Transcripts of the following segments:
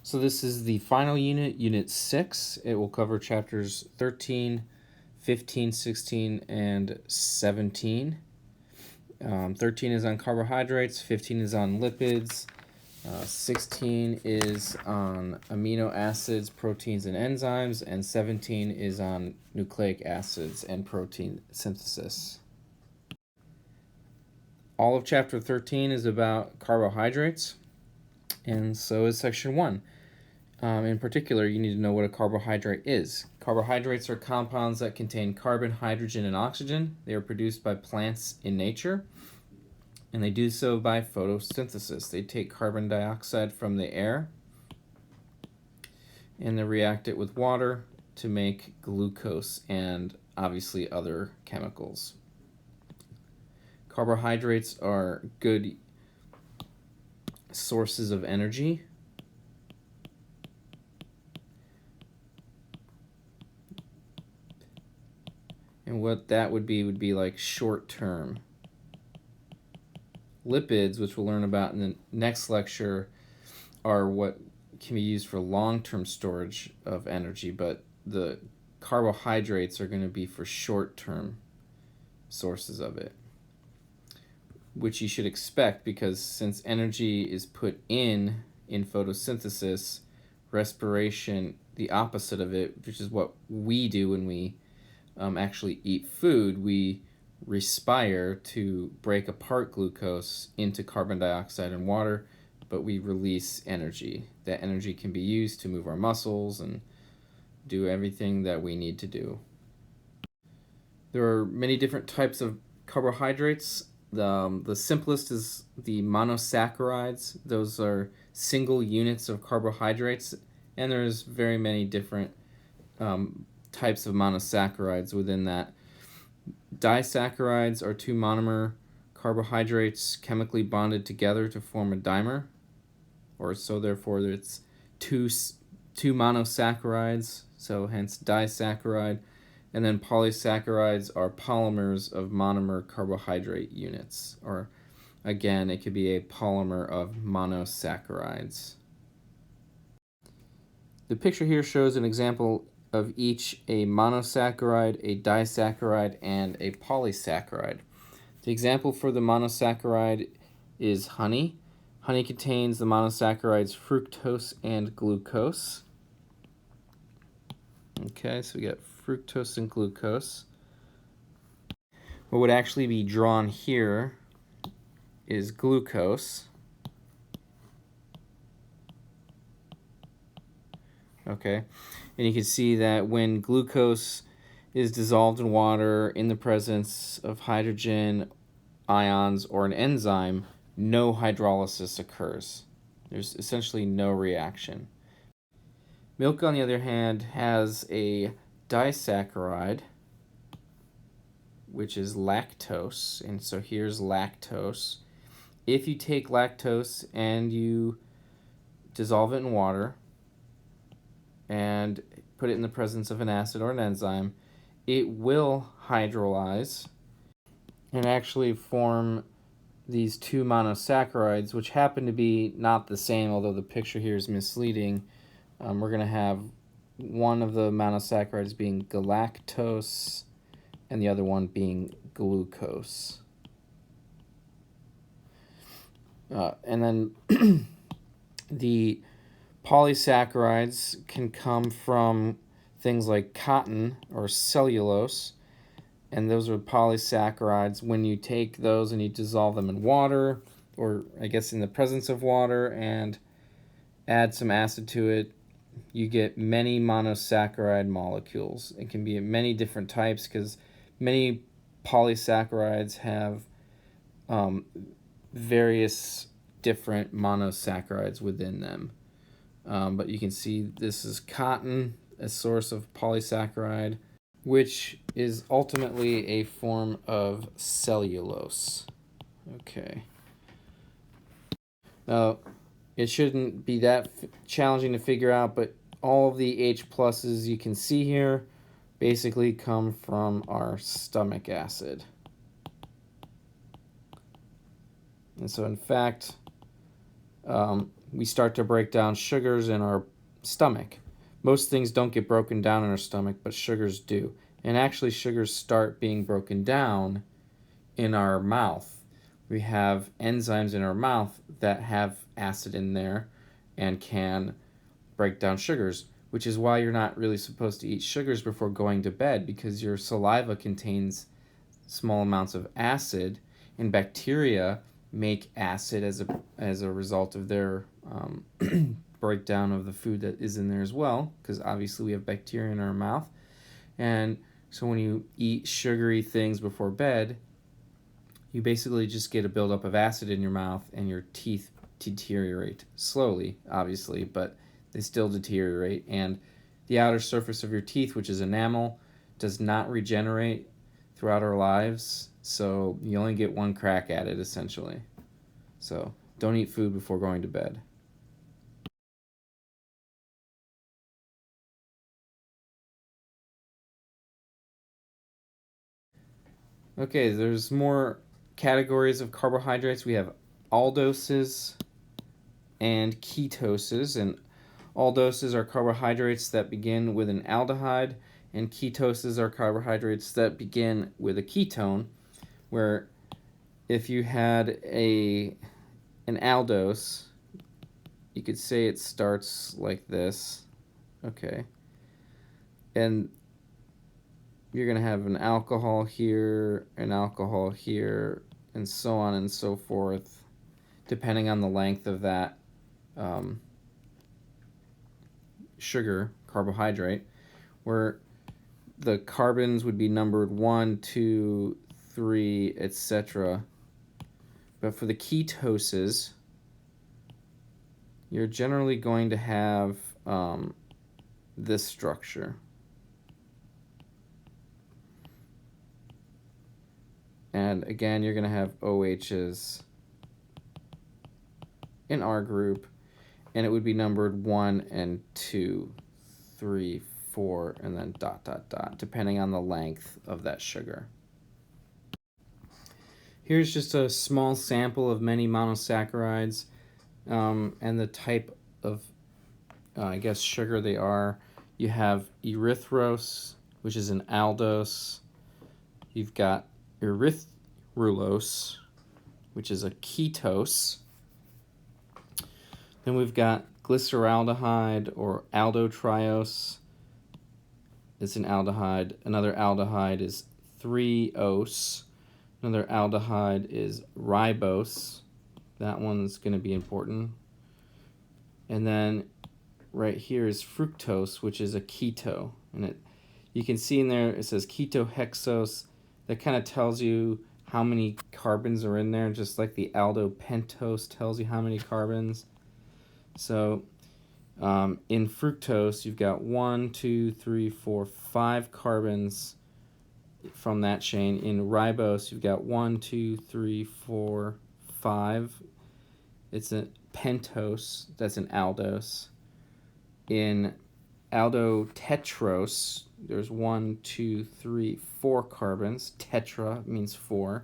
So this is the final unit, Unit 6. It will cover chapters 13, 15, 16, and 17. 13 is on carbohydrates, 15 is on lipids, 16 is on amino acids, proteins, and enzymes, and 17 is on nucleic acids and protein synthesis. All of chapter 13 is about carbohydrates, and so is section 1. In particular, you need to know what a carbohydrate is. Carbohydrates are compounds that contain carbon, hydrogen, and oxygen. They are produced by plants in nature, and they do so by photosynthesis. They take carbon dioxide from the air, and they react it with water to make glucose and obviously other chemicals. Carbohydrates are good sources of energy. And what that would be like short term. Lipids, which we'll learn about in the next lecture, are what can be used for long-term storage of energy, but the carbohydrates are going to be for short-term sources of it, which you should expect because since energy is put in photosynthesis, respiration, the opposite of it, which is what we do when we actually eat food, we respire to break apart glucose into carbon dioxide and water, but we release energy. That energy can be used to move our muscles and do everything that we need to do. There are many different types of carbohydrates. The simplest is the monosaccharides. Those are single units of carbohydrates, and there's very many different types of monosaccharides within that. Disaccharides are two monomer carbohydrates chemically bonded together to form a dimer, or so therefore it's two monosaccharides, so hence disaccharide. And then polysaccharides are polymers of monomer carbohydrate units, or again, it could be a polymer of monosaccharides. The picture here shows an example of each a monosaccharide, a disaccharide, and a polysaccharide. The example for the monosaccharide is honey. Honey contains the monosaccharides fructose and glucose. Okay, so we got fructose and glucose. What would actually be drawn here is glucose. Okay, and you can see that when glucose is dissolved in water in the presence of hydrogen ions or an enzyme, no hydrolysis occurs. There's essentially no reaction. Milk, on the other hand, has a disaccharide, which is lactose, and so here's lactose. If you take lactose and you dissolve it in water and put it in the presence of an acid or an enzyme, it will hydrolyze and actually form these two monosaccharides, which happen to be not the same, although the picture here is misleading. We're going to have one of the monosaccharides being galactose and the other one being glucose. And then the polysaccharides can come from things like cotton or cellulose, and those are polysaccharides. When you take those and you dissolve them in water, or I guess in the presence of water, and add some acid to it, you get many monosaccharide molecules. It can be many different types because many polysaccharides have various different monosaccharides within them. But you can see this is cotton, a source of polysaccharide, which is ultimately a form of cellulose. Okay. Now, it shouldn't be that challenging to figure out, but all of the H pluses you can see here basically come from our stomach acid. And so in fact, we start to break down sugars in our stomach. Most things don't get broken down in our stomach, but sugars do. And actually, sugars start being broken down in our mouth. We have enzymes in our mouth that have acid in there and can break down sugars, which is why you're not really supposed to eat sugars before going to bed, because your saliva contains small amounts of acid, and bacteria make acid as a result of their breakdown of the food that is in there as well, because obviously we have bacteria in our mouth. And so when you eat sugary things before bed, you basically just get a buildup of acid in your mouth, and your teeth deteriorate slowly, obviously, but they still deteriorate. And the outer surface of your teeth, which is enamel, does not regenerate throughout our lives, so you only get one crack at it, essentially. So don't eat food before going to bed. Okay, there's more categories of carbohydrates. We have aldoses and ketoses, and aldoses are carbohydrates that begin with an aldehyde, and ketoses are carbohydrates that begin with a ketone, where if you had an aldose, you could say it starts like this, okay, and you're going to have an alcohol here, and so on and so forth, depending on the length of that sugar, carbohydrate, where the carbons would be numbered 1, 2, 3, etc. But for the ketoses, you're generally going to have this structure. And again, you're going to have OHs in our group, and it would be numbered 1 and 2, 3, 4, and then ... depending on the length of that sugar. Here's just a small sample of many monosaccharides and the type of, sugar they are. You have erythrose, which is an aldose. You've got erythrulose, which is a ketose. Then we've got glyceraldehyde or aldotriose. It's an aldehyde. Another aldehyde is 3-ose. Another aldehyde is ribose. That one's going to be important. And then right here is fructose, which is a keto. And you can see in there it says ketohexose. That kind of tells you how many carbons are in there, just like the aldopentose tells you how many carbons. So in fructose, you've got 1, 2, 3, 4, 5 carbons from that chain. In ribose, you've got 1, 2, 3, 4, 5. It's a pentose, that's an aldose. In aldotetrose, there's 1, 2, 3, 4 carbons. Tetra means 4.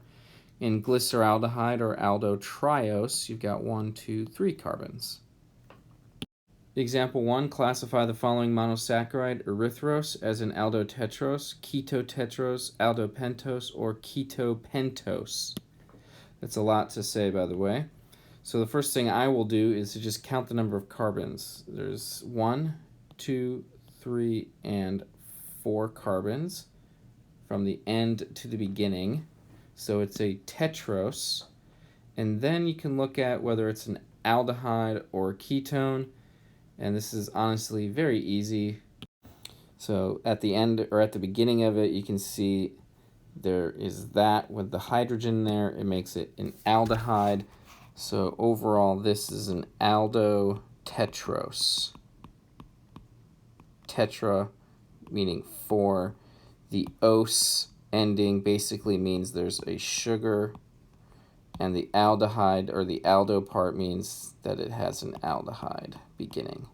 In glyceraldehyde or aldotriose, you've got 1, 2, 3 carbons. Example 1, classify the following monosaccharide erythrose as an aldotetrose, ketotetrose, aldopentose, or ketopentose. That's a lot to say, by the way. So the first thing I will do is to just count the number of carbons. There's 1, 2, 3, and 4 carbons from the end to the beginning. So it's a tetrose. And then you can look at whether it's an aldehyde or a ketone. And this is honestly very easy. So at the end or at the beginning of it, you can see there is that with the hydrogen there. It makes it an aldehyde. So overall, this is an aldotetrose. Tetra meaning 4. The ose ending basically means there's a sugar, and the aldehyde or the aldo part means that it has an aldehyde beginning.